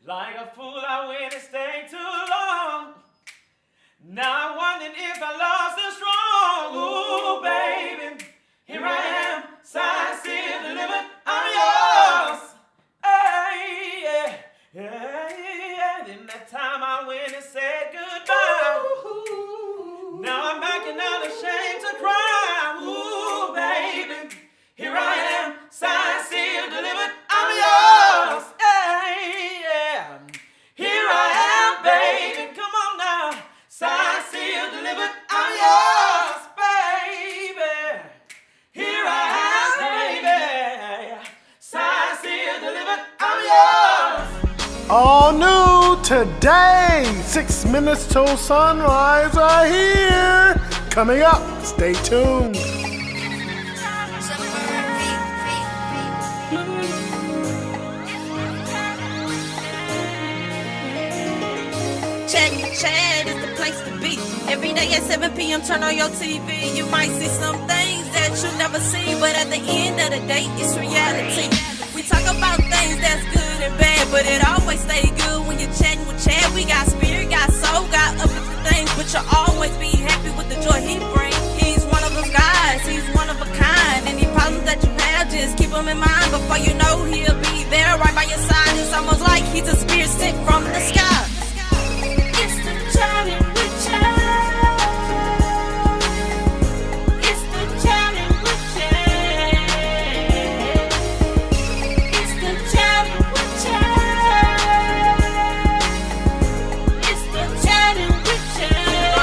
Like a fool, I went and stayed too long. Now I'm wondering if I lost the strong. Ooh, baby, here I am, signed, sealed, delivered. I'm yours. Hey, yeah, yeah, yeah. Then that time I went and said goodbye. Now I'm backing out ashamed to cry. Ooh, baby, here I am, signed, sealed, delivered. I'm yours. Hey, yeah. Here I am, baby. Come on now. Signed, sealed, delivered. I'm yours, baby. Here I am, baby. Signed, sealed, delivered. I'm yours. All new today. 6 minutes till sunrise are here. Coming up. Stay tuned. Chat is the place to be. Every day at 7 p.m. turn on your TV. You might see some things that you never see, but at the end of the day, it's reality. We talk about things that's good and bad, but it always stay good when you're chatting with Chad. We got spirit, got soul, got uplifting things, but you'll always be happy with the joy he brings. He's one of those guys, he's one of a kind. Any problems that you have, just keep them in mind. Before you know, he'll be there right by your side. It's almost like he's a spirit sent from the sky. It's the Chattin with Chad. It's the Chattin with Chad. It's the Chattin with Chad. It's the Chattin with Chad.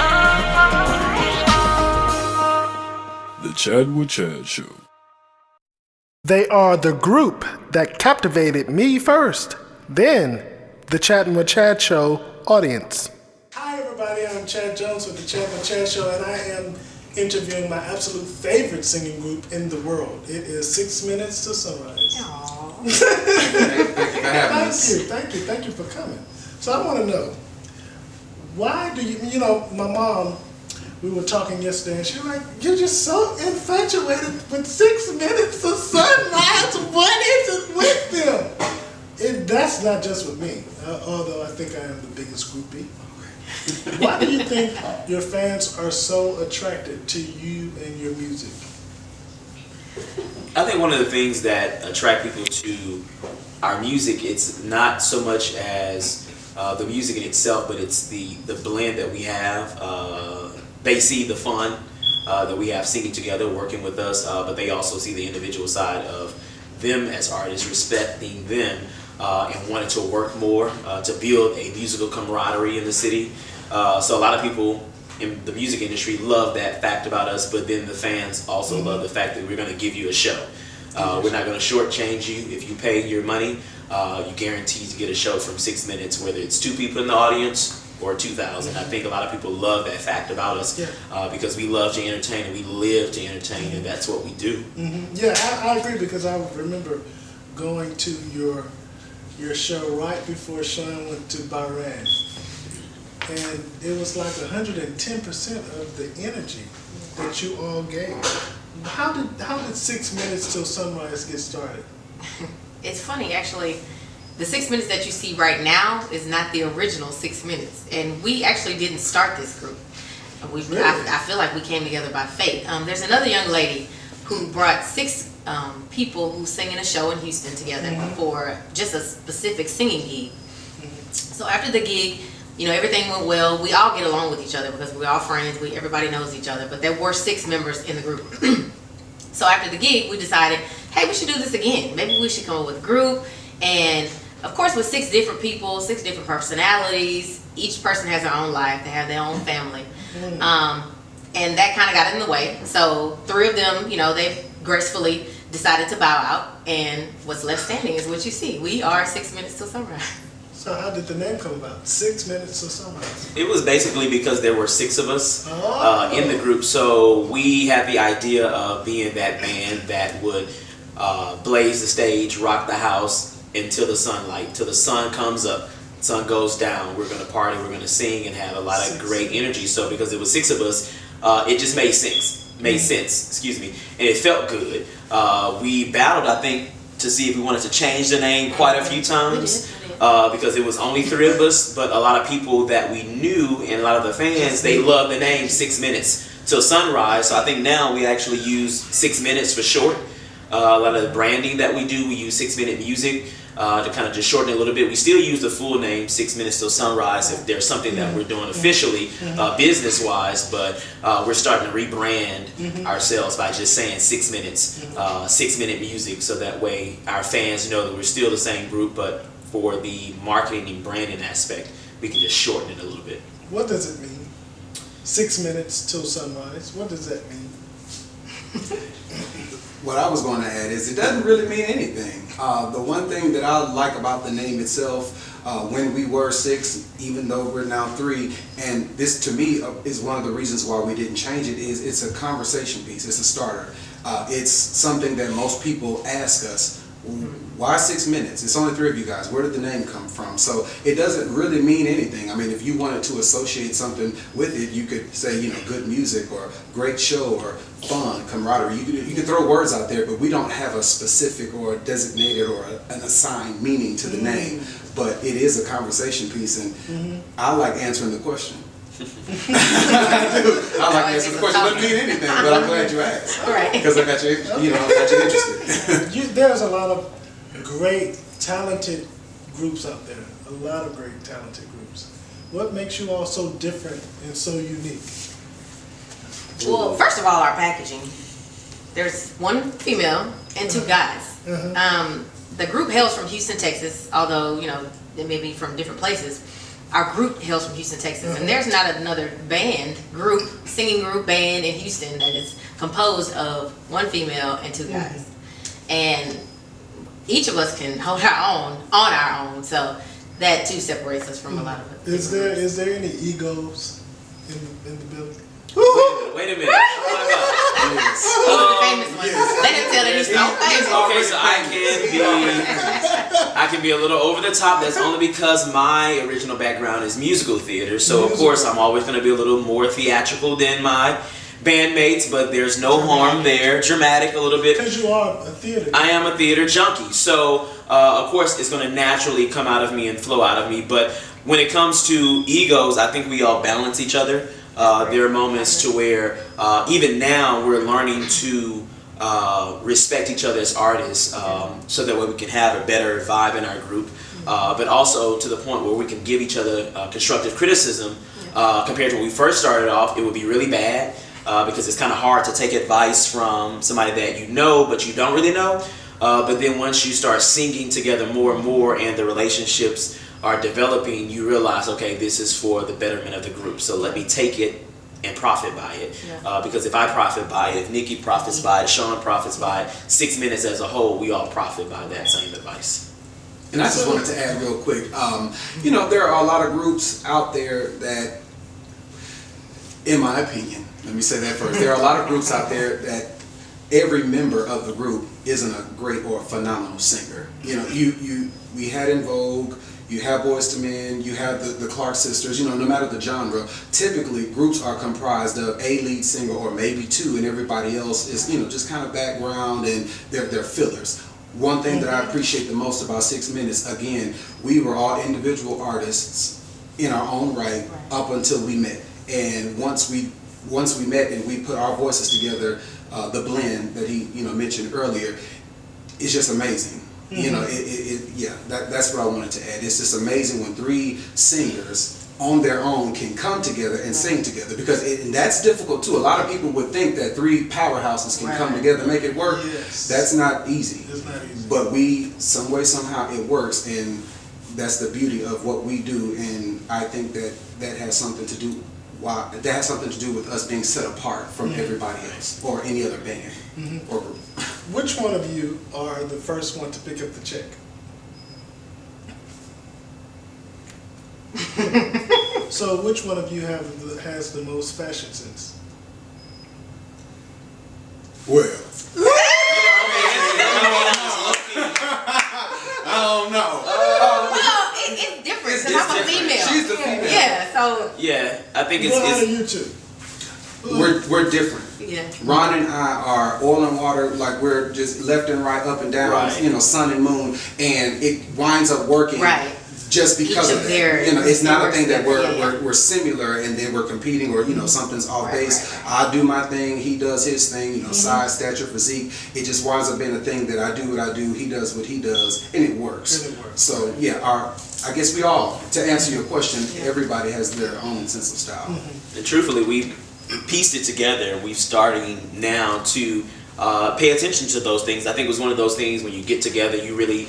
The Chad with Chad Show. They are the group that captivated me first, then the Chattin' with Chad Show audience. Hi everybody, I'm Chad Jones with the Chattin' with Chad Show, and I am interviewing my absolute favorite singing group in the world. It is 6 minutes to sunrise. Thank you for coming. So I want to know, why do you know, my mom, we were talking yesterday, and she was like, you're just so infatuated with 6 minutes to sunrise. What is it with them? That's not just with me, although I think I am the biggest groupie. Why do you think your fans are so attracted to you and your music? I think one of the things that attract people to our music, it's not so much as the music in itself, but it's the blend that we have. They see the fun that we have singing together, working with us, but they also see the individual side of them as artists, respecting them, and wanting to work more to build a musical camaraderie in the city. So a lot of people in the music industry love that fact about us, but then the fans also love the fact that we're going to give you a show. We're not going to shortchange you. If you pay your money, you guarantee to get a show from 6 minutes, whether it's 2 people in the audience or 2,000. I think a lot of people love that fact about us because we love to entertain and we live to entertain, and that's what we do. Yeah, I agree, because I remember going to your show right before Sean went to Bahrain, and it was like 110% of the energy that you all gave. How did 6 minutes till sunrise get started? It's funny, actually. The 6 minutes that you see right now is not the original 6 minutes, and we actually didn't start this group. Really? I feel like we came together by fate. There's another young lady who brought 6 people who sing in a show in Houston together for just a specific singing gig. So after the gig, you know, everything went well. We all get along with each other because we're all friends. Everybody knows each other, but there were 6 members in the group. So after the gig, we decided, hey, we should do this again. Maybe we should come up with a group. And of course, with 6 different people, 6 different personalities, each person has their own life. They have their own family. And that kind of got in the way. So 3 of them, you know, they gracefully decided to bow out. And what's left standing is what you see. We are 6 minutes till sunrise. So how did the name come about? 6 minutes till sunrise. It was basically because there were 6 of us in the group, so we had the idea of being that band that would blaze the stage, rock the house until the sunlight, till the sun comes up, sun goes down. We're gonna party, we're gonna sing, and have a lot of great energy. So because it was 6 of us, it just made sense. Excuse me, and it felt good. We battled, I think, to see if we wanted to change the name quite a few times. Because it was only 3 of us, but a lot of people that we knew and a lot of the fans, they love the name 6 Minutes Till Sunrise. So I think now we actually use 6 Minutes for short. A lot of the branding that we do, we use 6 Minute Music to kind of just shorten it a little bit. We still use the full name, 6 Minutes Till Sunrise, if there's something that we're doing officially, business-wise, but we're starting to rebrand ourselves by just saying 6 Minutes, 6 Minute Music, so that way our fans know that we're still the same group, but for the marketing and branding aspect, we can just shorten it a little bit. What does it mean? 6 minutes till sunrise. What does that mean? What I was going to add is it doesn't really mean anything. The one thing that I like about the name itself, when we were 6, even though we're now 3, and this to me is one of the reasons why we didn't change it, is it's a conversation piece, it's a starter. It's something that most people ask us, why 6 minutes? It's only 3 of you guys. Where did the name come from? So it doesn't really mean anything. I mean, if you wanted to associate something with it, you could say, you know, good music or great show or fun, camaraderie. You can throw words out there, but we don't have a specific or designated or an assigned meaning to the name. But it is a conversation piece, and I like answering the question. I do. I like answering the question. It doesn't mean anything, but I'm glad you asked. Right. Because I got you, got you interested. There's a lot of great, talented groups out there. A lot of great, talented groups. What makes you all so different and so unique? Well, first of all, our packaging. There's 1 female and 2 guys. The group hails from Houston, Texas, although, you know, they may be from different places. Our group hails from Houston, Texas, and there's not another singing group, band in Houston that is composed of 1 female and 2 guys. And each of us can hold our own on our own, so that too separates us from a lot of it. Is there any egos in the building? Wait a minute. Oh my God. Who's the famous one? Let him tell it. He's so famous. Okay, so I can be a little over the top. That's only because my original background is musical theater. So of course I'm always going to be a little more theatrical than my bandmates, but there's no harm there. Dramatic a little bit. Because you are a theater. I am a theater junkie. So of course it's going to naturally come out of me and flow out of me. But when it comes to egos, I think we all balance each other. There are moments to where even now we're learning to respect each other as artists, so that way we can have a better vibe in our group, but also to the point where we can give each other constructive criticism. Compared to when we first started off, it would be really bad because it's kind of hard to take advice from somebody that you know but you don't really know. But then once you start singing together more and more and the relationships are developing, you realize, okay, this is for the betterment of the group, so let me take it and profit by it. Because if I profit by it, if Nikki profits by it, Sean profits by it, 6 minutes as a whole, we all profit by that same advice. And I just wanted to add real quick, you know, there are a lot of groups out there that, in my opinion, let me say that first, there are a lot of groups out there that every member of the group isn't a great or phenomenal singer. You know, we had In Vogue, you have Boyz II Men, you have the Clark Sisters, you know, no matter the genre, typically groups are comprised of a lead singer or maybe 2, and everybody else is, you know, just kind of background, and they're fillers. One thing that I appreciate the most about 6 Minutes, again, we were all individual artists in our own right up until we met. And once we met and we put our voices together, the blend that he, you know, mentioned earlier, is just amazing. You know, that's what I wanted to add. It's just amazing when 3 singers on their own can come together and sing together, because and that's difficult too. A lot of people would think that 3 powerhouses can come together and make it work. Yes. That's not easy. It's not easy. But some way, somehow it works, and that's the beauty of what we do. And I think that has something to do. That has something to do with us being set apart from everybody else or any other band or group. Which one of you are the first one to pick up the check? So which one of you has the most fashion sense? Well, I don't know. Well, it's different because I'm a female. She's the female. Yeah, so Yeah, I think What out of it's you two? we're different. Yeah. Ron and I are oil and water, like we're just left and right, up and down, Right. you know, sun and moon, and it winds up working. Right. Just because Each of of that. their- You know, it's not a thing that Yeah. we're similar and then we're competing, or you know, something's off Right, base. right, I do my thing, he does his thing, you know, size, stature, physique. It just winds up being a thing that I do what I do, he does what he does, and it works. And it works. So yeah, I guess we all, to answer your question, everybody has their own sense of style. And truthfully, we pieced it together, and we're starting now to pay attention to those things. I think it was one of those things when you get together, you really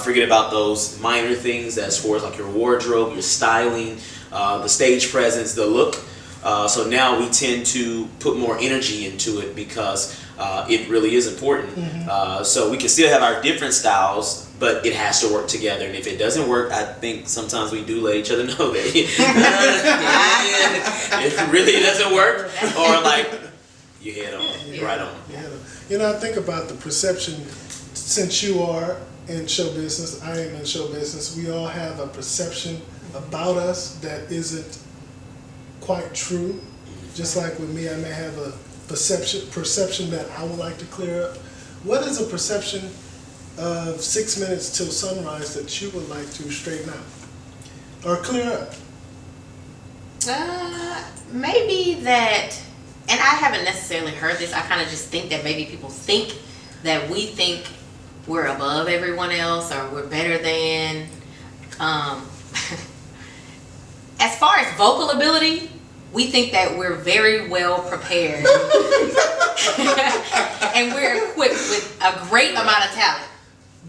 forget about those minor things as far as like your wardrobe, your styling, the stage presence, the look. So now we tend to put more energy into it because it really is important. So we can still have our different styles, but it has to work together. And if it doesn't work, I think sometimes we do let each other know that it really doesn't work, or like you head on, right on. Yeah. You know, I think about the perception, since you are in show business, I am in show business, we all have a perception about us that isn't quite true. Just like with me, I may have a perception that I would like to clear up. What is a perception of 6 minutes till sunrise that you would like to straighten out or clear up? Maybe that, and I haven't necessarily heard this, I kind of just think that maybe people think that we think we're above everyone else or we're better than. As far as vocal ability, we think that we're very well prepared and we're equipped with a great amount of talent.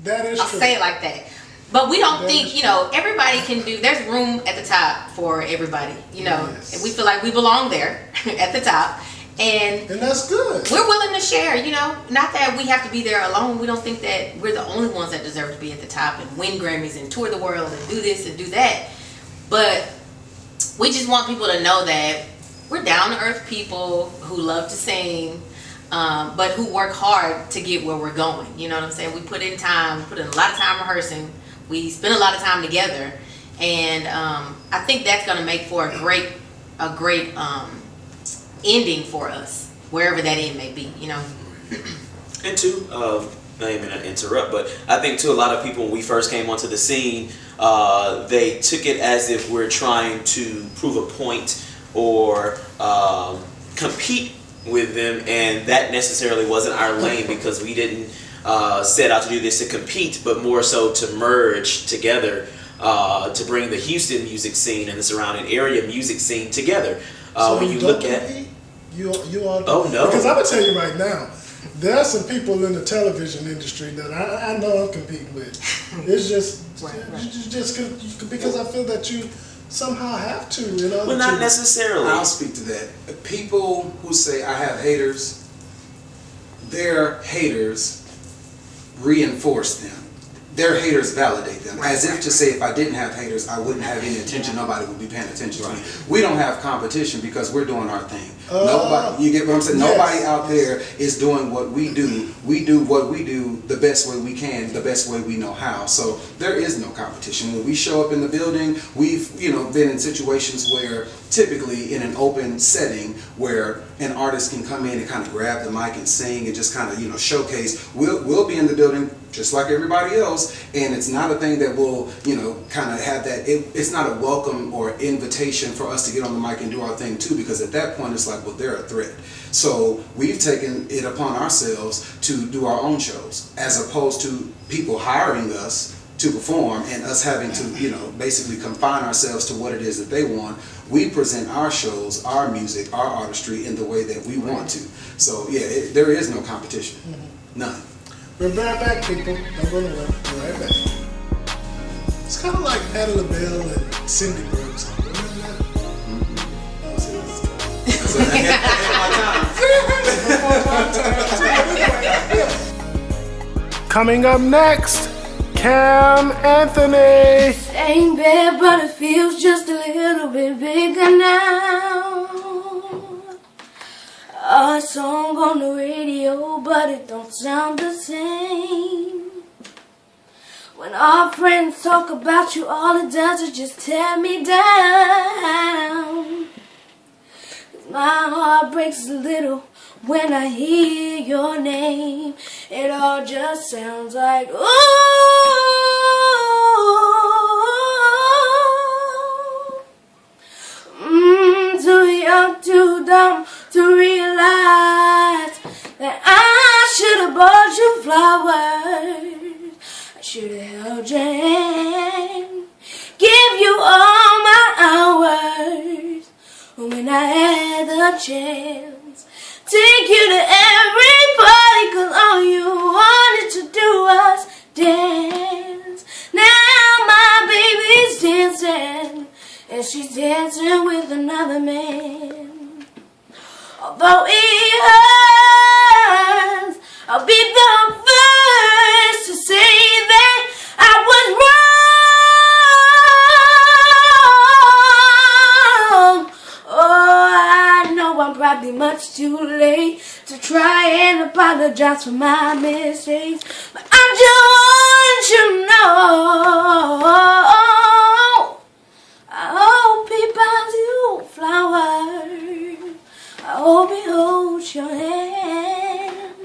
That is I'll true. say it like that. But we don't That think, is you know, everybody can do, there's room at the top for everybody, you know. Yes. And we feel like we belong there at the top. And And that's good. we're willing to share, you know. Not that we have to be there alone. We don't think that we're the only ones that deserve to be at the top and win Grammys and tour the world and do this and do that. But we just want people to know that we're down to earth people who love to sing, but who work hard to get where we're going. You know what I'm saying? We put in time, put in a lot of time rehearsing. We spend a lot of time together, and I think that's going to make for a great ending for us, wherever that end may be. You know. And two, not even to interrupt, but I think too, a lot of people when we first came onto the scene, they took it as if we're trying to prove a point or compete with them, and that necessarily wasn't our lane because we didn't set out to do this to compete, but more so to merge together to bring the Houston music scene and the surrounding area music scene together. So When you don't look at compete? You all don't. Oh, no. Because I'm gonna tell you right now, there are some people in the television industry that I know I'm competing with. It's just, just because I feel that you somehow have to, you know. well, not necessarily. I'll speak to that. People who say I have haters, their haters reinforce them. Their haters validate them. As if to say, if I didn't have haters, I wouldn't have any attention. Nobody would be paying attention to me. We don't have competition because we're doing our thing. Nobody, you get what I'm saying? Yes. Nobody out there is doing what we do. We do what we do the best way we can, the best way we know how. So there is no competition. When we show up in the building, we've been in situations where typically in an open setting where an artist can come in and kind of grab the mic and sing and just kind of showcase. We'll be in the building just like everybody else, and it's not a thing that will kind of have that. It's not a welcome or invitation for us to get on the mic and do our thing too, because at that point it's like, well, they're a threat. So we've taken it upon ourselves to do our own shows, as opposed to people hiring us to perform and us having to basically confine ourselves to what it is that they want. We present our shows, our music, our artistry in the way that we want to. So yeah, there is no competition, none. We're right back, people. Don't go nowhere. We're right back. It's kind of like Patti LaBelle and Cindy Brooks. Remember that? Oh, see, that's Coming up next, Cam Anthony. Ain't bad, but it feels just a little bit bigger now. A song on the radio, but it don't sound the same. When our friends talk about you, all it does is just tear me down. My heart breaks a little when I hear your name. It all just sounds like ooh. Too young, too dumb to realize that I should have bought you flowers. I should have held your hand, give you all my hours when I had the chance. Take you to every party, 'cause all you wanted to do was dance. Now my baby's dancing, and she's dancing with another man. Although it hurts, I'll be the first to say that I was wrong. Oh, I know I'm probably much too late to try and apologize for my mistakes, but I just want you to know I hope he buys you flowers. I hope he holds your hand,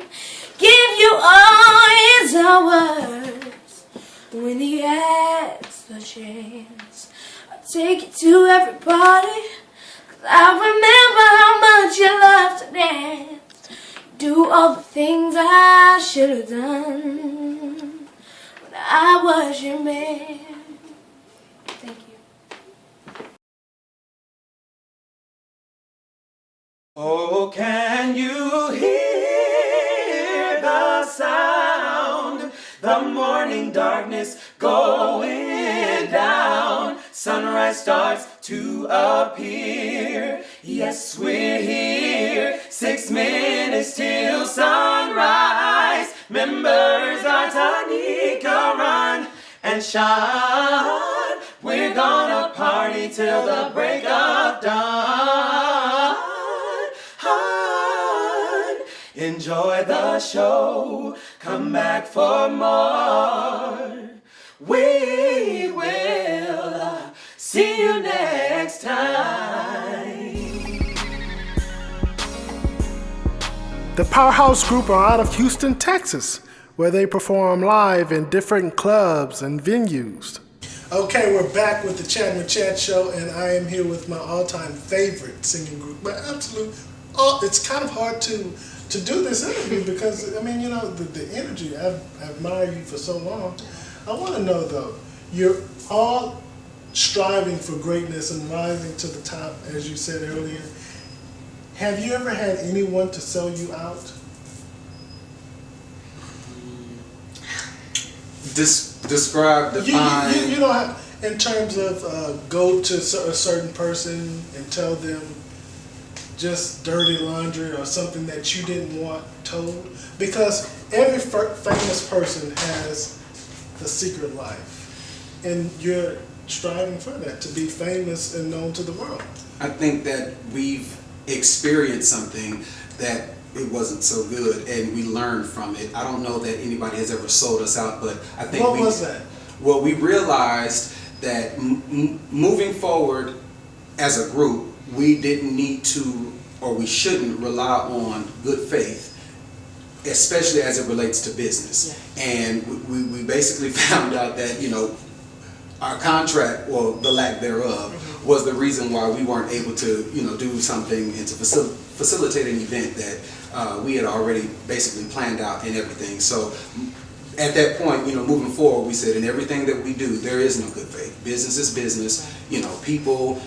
give you all his hours when he has the chance. I'll take you to every party, 'cause I remember how much you love to dance. Do all the things I should have done when I was your man. Thank you. Oh, can you hear the sound? The morning darkness going down. Sunrise starts to appear. Yes, we're here. 6 minutes till sunrise. Members are Tanika, run and shine. We're gonna party till the break of dawn. Enjoy the show, come back for more. We will see you next time. The Powerhouse Group are out of Houston, Texas, where they perform live in different clubs and venues. Okay, we're back with the Chattin with Chat show, and I am here with my all-time favorite singing group. But absolutely, it's kind of hard to do this interview because, I mean, you know, the energy, I've admired you for so long. I want to know, though, you're all striving for greatness and rising to the top, as you said earlier. Have you ever had anyone to sell you out? Describe, define. You know, how, in terms of go to a certain person and tell them just dirty laundry or something that you didn't want told? Because every famous person has a secret life, and you're striving for that, to be famous and known to the world. I think that we've experienced something that it wasn't so good, and we learned from it. I don't know that anybody has ever sold us out, but I think What was that? Well, we realized that moving forward as a group, we didn't need to, or we shouldn't rely on good faith, especially as it relates to business. Yeah. And we basically found out that, you know, our contract, well, the lack thereof, was the reason why we weren't able to, you know, do something and to facilitate an event that we had already basically planned out and everything. So at that point, you know, moving forward, we said in everything that we do, there is no good faith. Business is business. You know, people,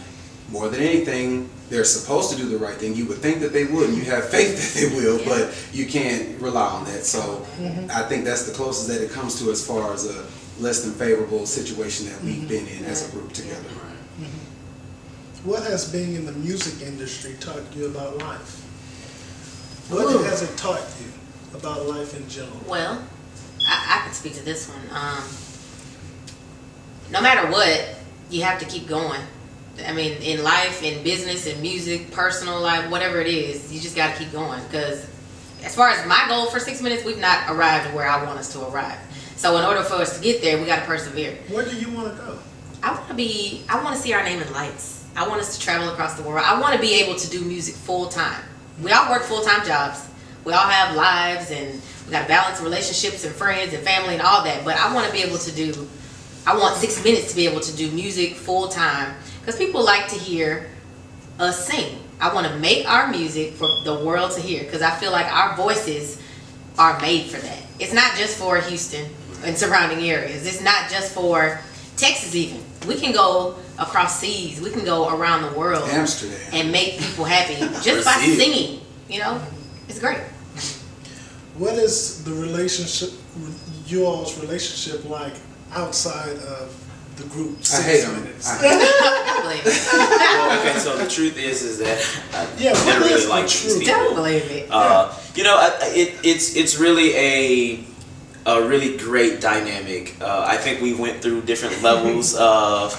more than anything, they're supposed to do the right thing. You would think that they would, and you have faith that they will, but you can't rely on that. So I think that's the closest that it comes to as far as a less than favorable situation that we've been in as a group together. What has being in the music industry taught you about life? What has it taught you about life in general? Well, I could speak to this one. No matter what, you have to keep going. I mean, in life, in business, in music, personal life, whatever it is, you just got to keep going. Because as far as my goal for 6 minutes, we've not arrived where I want us to arrive. So in order for us to get there, we got to persevere. Where do you want to go? I want to see our name in lights. I want us to travel across the world. I want to be able to do music full time. We all work full-time jobs. We all have lives, and we got to balance relationships and friends and family and all that. But I want to be able to do, I want 6 minutes to be able to do music full time, because people like to hear us sing. I want to make our music for the world to hear, because I feel like our voices are made for that. It's not just for Houston and surrounding areas. It's not just for Texas even. We can go across seas. We can go around the world. Amsterdam. And make people happy just by singing. You know? It's great. What is the relationship, you all's relationship like outside of the group? I hate them. Don't believe it. Well, okay, so the truth is that I Yeah, never what really is liked the these truth? people. Don't believe it. You know, it's really a really great dynamic. I think we went through different levels of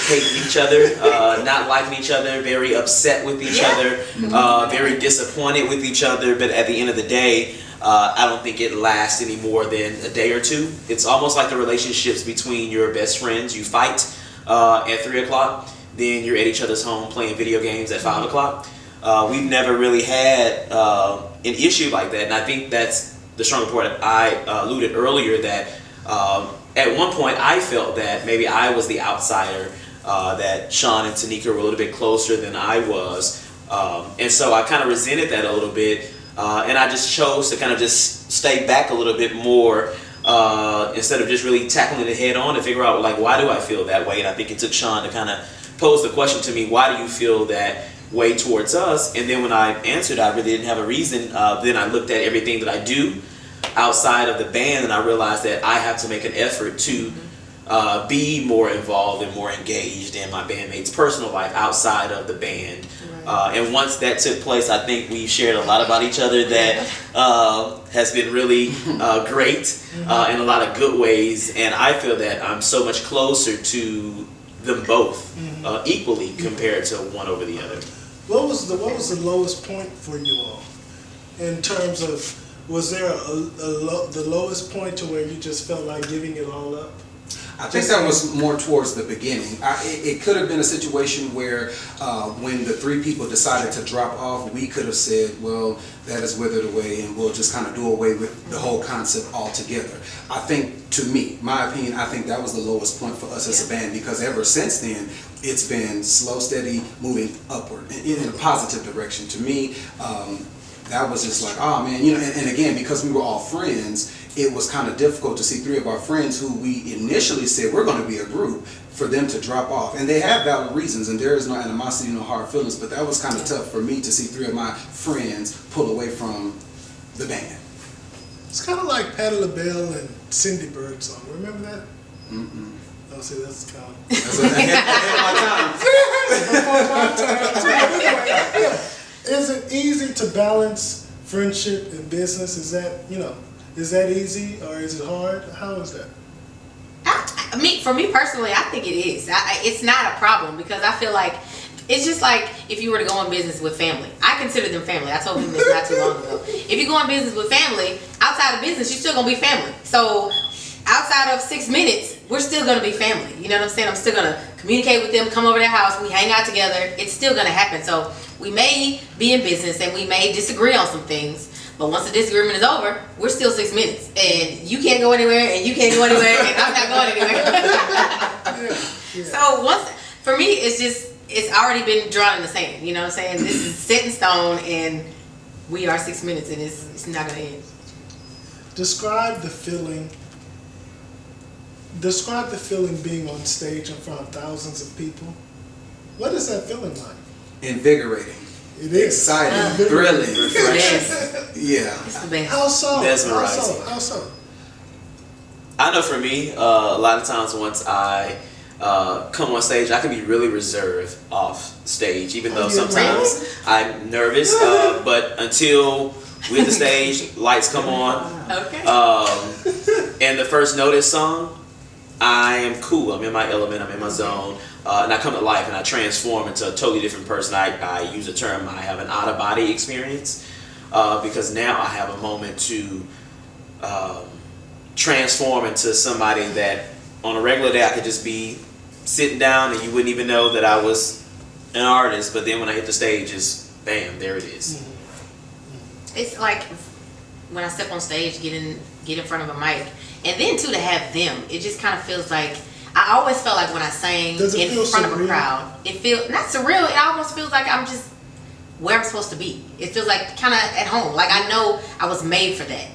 hating each other, not liking each other, very upset with each other, very disappointed with each other. But at the end of the day, I don't think it lasts any more than a day or two. It's almost like the relationships between your best friends. You fight at 3 o'clock, then you're at each other's home playing video games at 5 o'clock. We've never really had an issue like that, and I think that's the stronger part. I alluded earlier that at one point I felt that maybe I was the outsider, that Sean and Tanika were a little bit closer than I was, and so I kind of resented that a little bit, and I just chose to kind of just stay back a little bit more instead of just really tackling it head on to figure out, like, why do I feel that way? And I think it took Sean to kind of pose the question to me, why do you feel that way towards us? And then when I answered, I really didn't have a reason. Then I looked at everything that I do outside of the band, and I realized that I have to make an effort to be more involved and more engaged in my bandmates' personal life outside of the band. And once that took place, I think we shared a lot about each other that has been really great in a lot of good ways. And I feel that I'm so much closer to them both equally compared to one over the other. What was the lowest point for you all in terms of, was there the lowest point to where you just felt like giving it all up? I think that was more towards the beginning. It could have been a situation where when the three people decided to drop off, we could have said, well, that is withered away and we'll just kind of do away with the whole concept altogether. I think, to me, my opinion, I think that was the lowest point for us as a band, because ever since then, it's been slow, steady, moving upward in a positive direction. To me, that was just like, oh man, you know, and again, because we were all friends, it was kind of difficult to see three of our friends who we initially said we're going to be a group, for them to drop off. And they have valid reasons, and there is no animosity, no hard feelings, but that was kind of tough for me to see three of my friends pull away from the band. It's kind of like Patti LaBelle and Cindy Bird song. Remember that? Mm-mm. Oh, see, that's kind of... That's ahead of my time. Is it easy to balance friendship and business? Is that, you know, is that easy or is it hard? How is that? For me personally, I think it is. It's not a problem, because I feel like it's just like if you were to go in business with family. I consider them family. I told him this not too long ago. If you go in business with family, outside of business, you're still going to be family. So outside of 6 minutes, we're still going to be family. You know what I'm saying? I'm still going to communicate with them, come over their house, we hang out together. It's still going to happen. So we may be in business and we may disagree on some things, but once the disagreement is over, we're still 6 minutes. And you can't go anywhere, and you can't go anywhere, and I'm not going anywhere. So for me, it's already been drawn in the sand. You know what I'm saying? This is set in stone, and we are 6 minutes, and it's not going to end. Describe the feeling. Describe the feeling being on stage in front of thousands of people. What is that feeling like? Invigorating. It is. Exciting, thrilling, Yes. yeah. It's the best. How so? Mesmerizing. How so? I know for me, a lot of times once I come on stage, I can be really reserved off stage, even though sometimes I'm nervous. But until we're at the stage, lights come on, Okay. and the first notice song, I am cool. I'm in my element. I'm in my zone. And I come to life and I transform into a totally different person. I use a term, I have an out-of-body experience, because now I have a moment to transform into somebody that on a regular day I could just be sitting down and you wouldn't even know that I was an artist, but then when I hit the stage, it's bam, there it is. It's like when I step on stage, get in front of a mic, and then too to have them, it just kind of feels like, I always felt like when I sang in front of a crowd, it feels not surreal. It almost feels like I'm just where I'm supposed to be. It feels like kind of at home. Like I know I was made for that.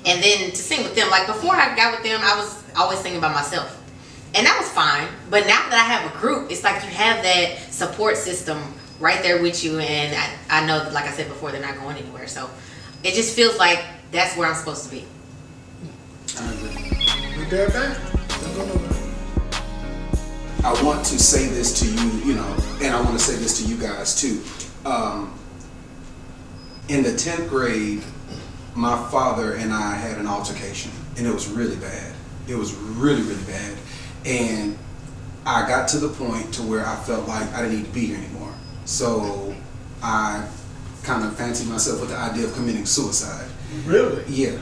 And then to sing with them, like before I got with them, I was always singing by myself, and that was fine. But now that I have a group, it's like you have that support system right there with you, and I know, like I said before, they're not going anywhere. So it just feels like that's where I'm supposed to be. I agree. We'll be right back. Don't go nowhere. I want to say this to you, and I want to say this to you guys too. In the 10th grade, my father and I had an altercation, and it was really bad. It was really, really bad. And I got to the point to where I felt like I didn't need to be here anymore. So I kind of fancied myself with the idea of committing suicide. Really? Yeah.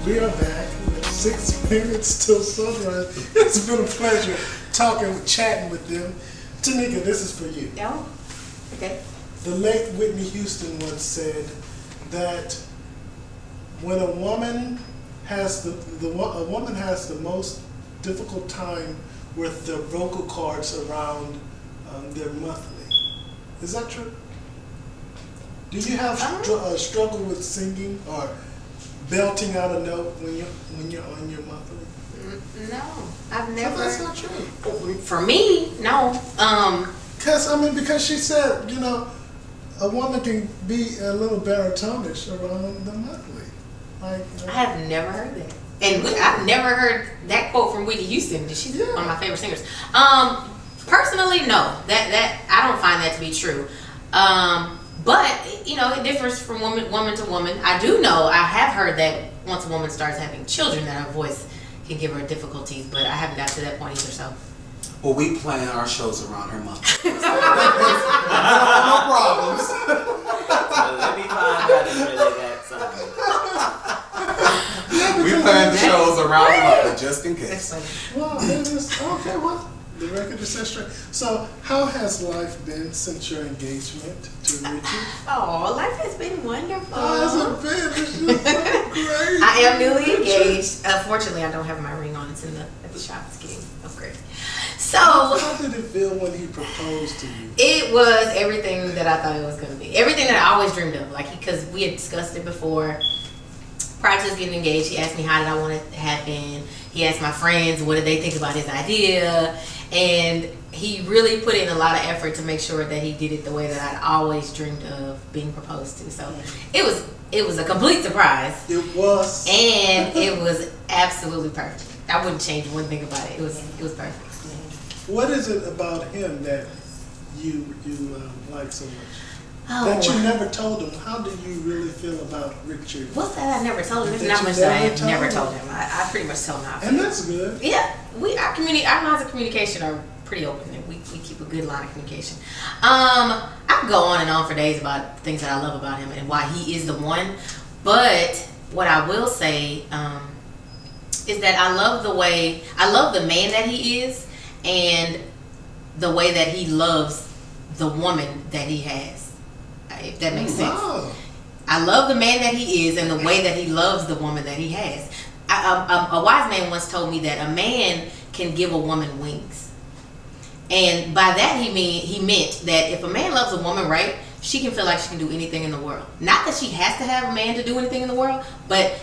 We are back. 6 minutes till sunrise. It's been a pleasure chatting with them. Tanika, this is for you. Oh, okay. The late Whitney Houston once said, that when a woman has a woman has the most difficult time with the vocal cords around their monthly. Is that true? Do you have struggle with singing or belting out a note when you're on your monthly? No, I've never. So that's not true. For me, no. Because she said, a woman can be a little baritonish around the monthly. Like, I have never heard that. And I've never heard that quote from Whitney Houston. She's one of my favorite singers. Personally, no. That I don't find that to be true. But it differs from woman to woman. I do know, I have heard that once a woman starts having children, that her voice can give her difficulties. But I haven't got to that point either. So. Well, we plan our shows around her month. No problems. So let me find out if really that something. We plan the shows around her month, just in case. well, it is okay. Well, the record is set straight. So, how has life been since your engagement to Richard? Oh, life has been wonderful. Oh, it's been? It's just so great. I am newly engaged. Fortunately, I don't have my ring on. It's at the shop. It's getting upgraded. So, how did it feel when he proposed to you? it was everything that I thought it was going to be. Everything that I always dreamed of. Because we had discussed it before. Prior to us getting engaged, he asked me how did I want it to happen. He asked my friends what did they think about his idea. And he really put in a lot of effort to make sure that he did it the way that I'd always dreamed of being proposed to. So it was a complete surprise. It was. And it was absolutely perfect. I wouldn't change one thing about it. It was perfect. What is it about him that you like so much? Oh. That you never told him. How do you really feel about Richard? What's that I never told him? There's That not you much that I never have told never him? told him. I pretty much tell him how I feel. And that's good. Yeah, our lines of communication are pretty open, and we keep a good line of communication. I can go on and on for days about things that I love about him and why he is the one. But what I will say is that I love the man that he is, and the way that he loves the woman that he has. If that makes sense. Wow. I love the man that he is and the way that he loves the woman that he has. A wise man once told me that a man can give a woman wings. And by that he meant that if a man loves a woman right, she can feel like she can do anything in the world. Not that she has to have a man to do anything in the world, but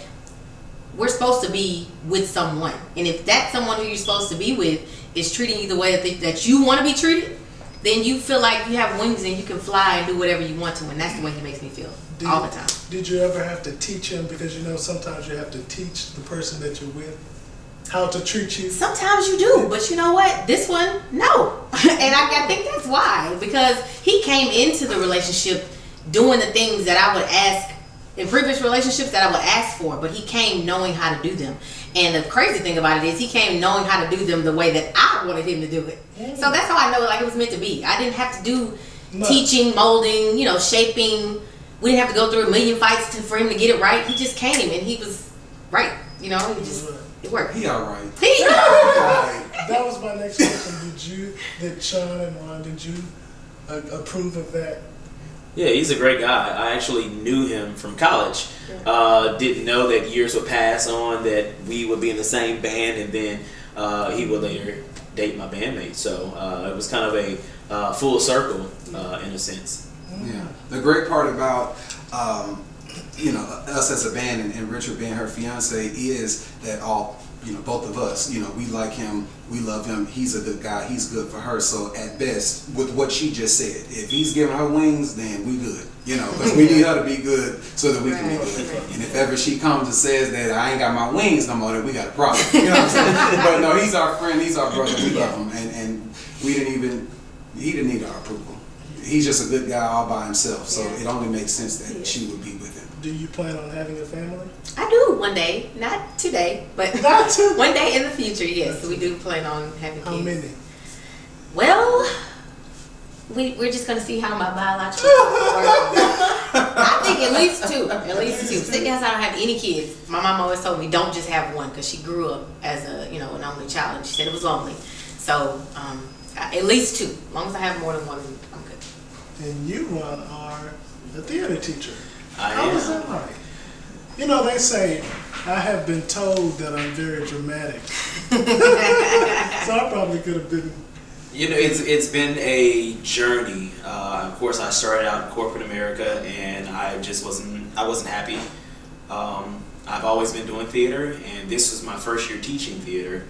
we're supposed to be with someone. And if that someone who you're supposed to be with is treating you the way that you want to be treated, then you feel like you have wings and you can fly and do whatever you want to. And that's the way he makes me feel all the time. Did you ever have to teach him? Because sometimes you have to teach the person that you're with how to treat you. Sometimes you do, but you know what? This one, no. And I think that's why. Because he came into the relationship doing the things that I would ask in previous relationships that I would ask for, but he came knowing how to do them. And the crazy thing about it is he came knowing how to do them the way that I wanted him to do it. So that's how I know it was meant to be. I didn't have to do teaching, molding, shaping. We didn't have to go through a million fights for him to get it right. He just came and he was right. It worked. He all right. That was my next question. Did Sean and Ron, did you approve of that? Yeah, he's a great guy. I actually knew him from college. Didn't know that years would pass on that we would be in the same band, and then he would later date my bandmate. So it was kind of a full circle in a sense. Yeah. The great part about us as a band and Richard being her fiance is that both of us, we like him, we love him, he's a good guy, he's good for her. So at best, with what she just said, if he's giving her wings, then we good, because we need her to be good so that we can be good. And if ever she comes and says that I ain't got my wings no more, then we got a problem. You know what I'm saying? But no, he's our friend, he's our brother, we love him, and he didn't need our approval. He's just a good guy all by himself, so it only makes sense that she would be with him. Do you plan on having a family? I do one day, not today, but one day in the future. Yes, we do plan on having kids. How many? Well, we're just gonna see how my biological works. I think at least two. At least two. Seeing as I don't have any kids, my mom always told me don't just have one because she grew up as an only child and she said it was lonely. So at least two. As long as I have more than one, I'm good. And you, Ron, are a theater teacher. How was that like? You know, they say, I have been told that I'm very dramatic. So I probably could have been. You know, it's been a journey. Of course, I started out in corporate America, and I just wasn't happy. I've always been doing theater, and this was my first year teaching theater.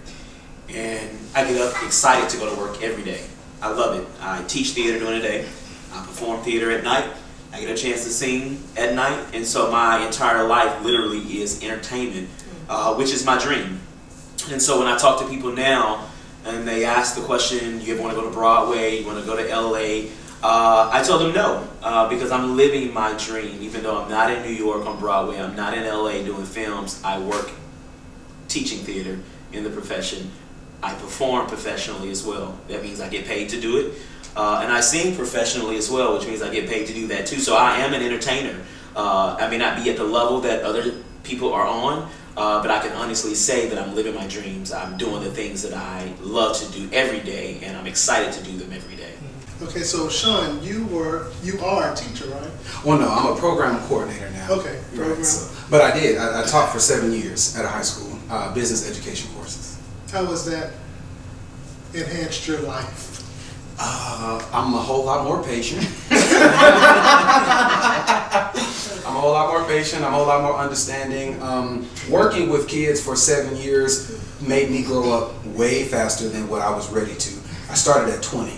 And I get up excited to go to work every day. I love it. I teach theater during the day. I perform theater at night. I get a chance to sing at night, and so my entire life literally is entertainment, which is my dream. And so when I talk to people now, and they ask the question, you ever want to go to Broadway, you want to go to LA, I tell them no, because I'm living my dream. Even though I'm not in New York on Broadway, I'm not in LA doing films, I work teaching theater in the profession. I perform professionally as well. That means I get paid to do it. And I sing professionally as well, which means I get paid to do that too. So I am an entertainer. I may not be at the level that other people are on, but I can honestly say that I'm living my dreams. I'm doing the things that I love to do every day, and I'm excited to do them every day. Okay, so Sean, you are a teacher, right? Well, no, I'm a program coordinator now. Okay, program. Right, so, but I taught for 7 years at a high school, business education courses. How was that enhanced your life? I'm a whole lot more patient. I'm a whole lot more patient. I'm a whole lot more understanding. Working with kids for 7 years made me grow up way faster than what I was ready to. I started at 20.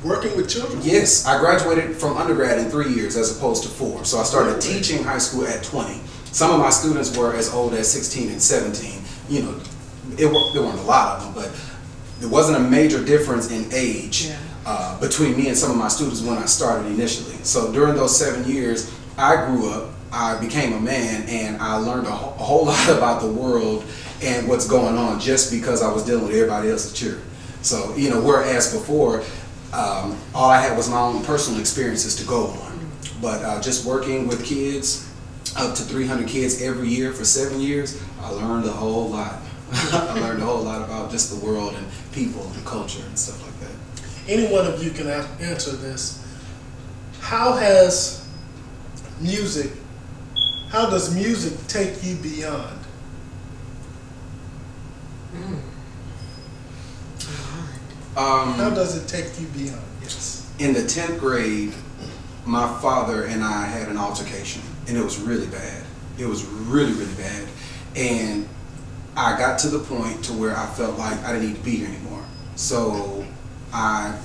Working with children? Yes, I graduated from undergrad in 3 years as opposed to 4. So I started teaching high school at 20. Some of my students were as old as 16 and 17. You know, there weren't a lot of them, but there wasn't a major difference in age between me and some of my students when I started initially. So during those 7 years, I grew up, I became a man, and I learned a whole lot about the world and what's going on just because I was dealing with everybody else at church. So, you know, whereas before, all I had was my own personal experiences to go on. But just working with kids, up to 300 kids every year for 7 years, I learned a whole lot. I learned a whole lot about just the world and people and culture and stuff like that. Any one of you can answer this. How does music take you beyond? How does it take you beyond? Yes. In the 10th grade, my father and I had an altercation, and it was really bad. It was really, really bad. And I got to the point to where I felt like I didn't need to be here anymore. So I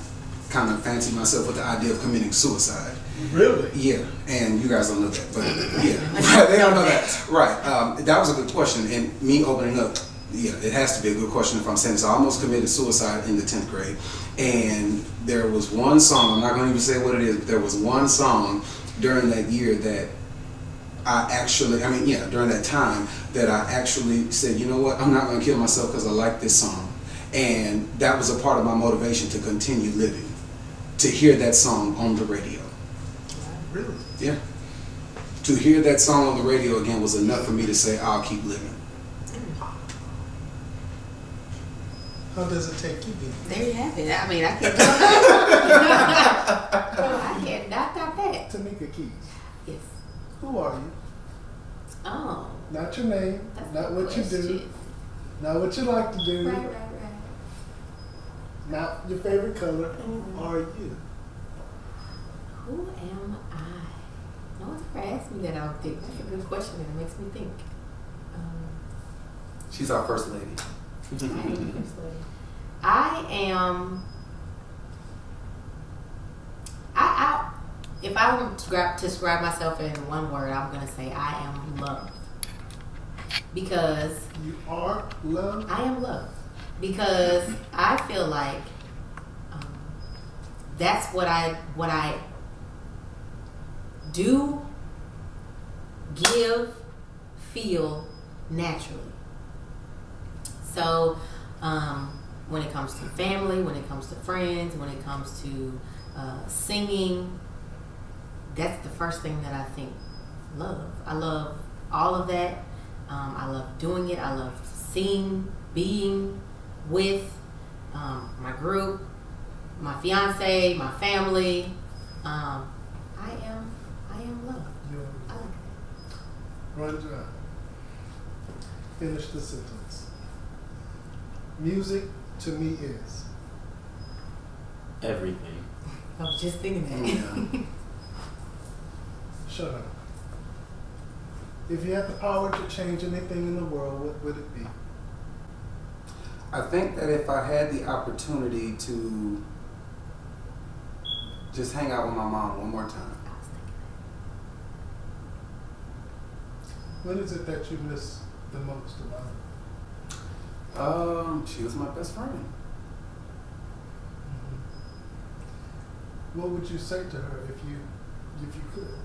kind of fancied myself with the idea of committing suicide. Really? Yeah, and you guys don't know that, but yeah, they don't know that. Right, that was a good question, and me opening up, yeah, it has to be a good question if I'm saying this. I almost committed suicide in the 10th grade, and there was one song, I'm not going to even say what it is, but there was one song during that year that during that time, that I actually said, you know what, I'm not going to kill myself because I like this song. And that was a part of my motivation to continue living, to hear that song on the radio. Really? Yeah. To hear that song on the radio again was enough for me to say, I'll keep living. How does it take you beyond? There you have it. I mean, I can't knock out that. Tamika Keys, Yes. who are you? Oh. Not your name, That's not a what you do, question. not what you like to do, Right. not your favorite color. Who are you? Who am I? No one's ever asked me that. I don't think that's a good question, and it makes me think. She's our first lady. I am. If I were to describe myself in one word, I'm gonna say I am love. Because You are love? I am love. Because I feel like that's what I do, give, feel naturally. So when it comes to family, when it comes to friends, when it comes to singing, that's the first thing that I think love. I love all of that. I love doing it. I love singing, being with my group, my fiance, my family. I am love. Run dry. Finish the sentence. Music to me is. Everything. I was just thinking that. Yeah. Shut up. If you had the power to change anything in the world, what would it be? I think that if I had the opportunity to just hang out with my mom one more time. What is it that you miss the most about her? She was my best friend. What would you say to her if you could?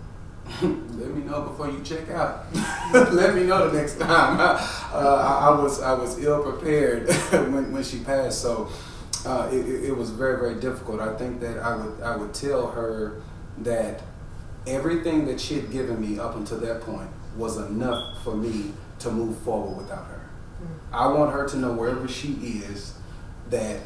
Let me know before you check out. Let me know the next time. I was ill prepared when she passed, so it was very, very difficult. I think that I would tell her that everything that she had given me up until that point was enough for me to move forward without her. I want her to know wherever she is that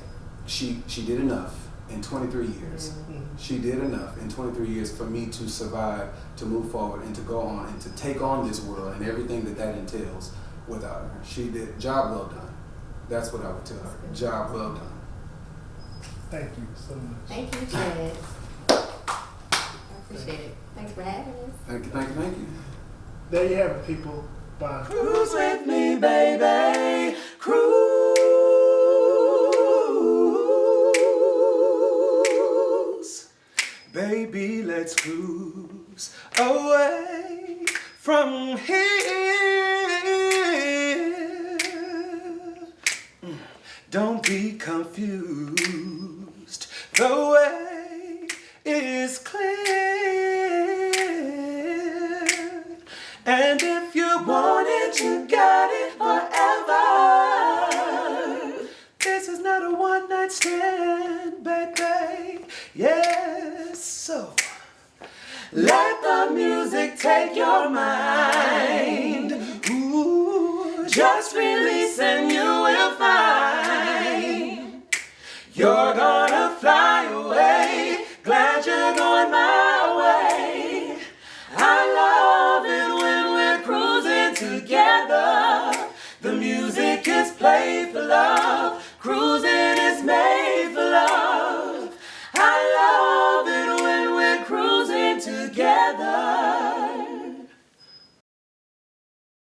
she did enough in 23 years. She did enough in 23 years for me to survive, to move forward, and to go on and to take on this world and everything that entails without her. She did. Job well done. That's what I would tell her. Job well done. Thank you so much. Thank you, Chad. I appreciate it. Thanks for having us. Thank you, thank you, thank you. There you have it, people. Bye. Cruise with me, baby. Cruise. Baby, let's cruise away from here. Don't be confused. The way is clear. And if you want it, you got it forever. This is not a one-night stand, baby. Yes, so let the music take your mind. Ooh, just release and you will find you're gonna fly away. Glad you're going my way. I love it when we're cruising together. The music is played for love.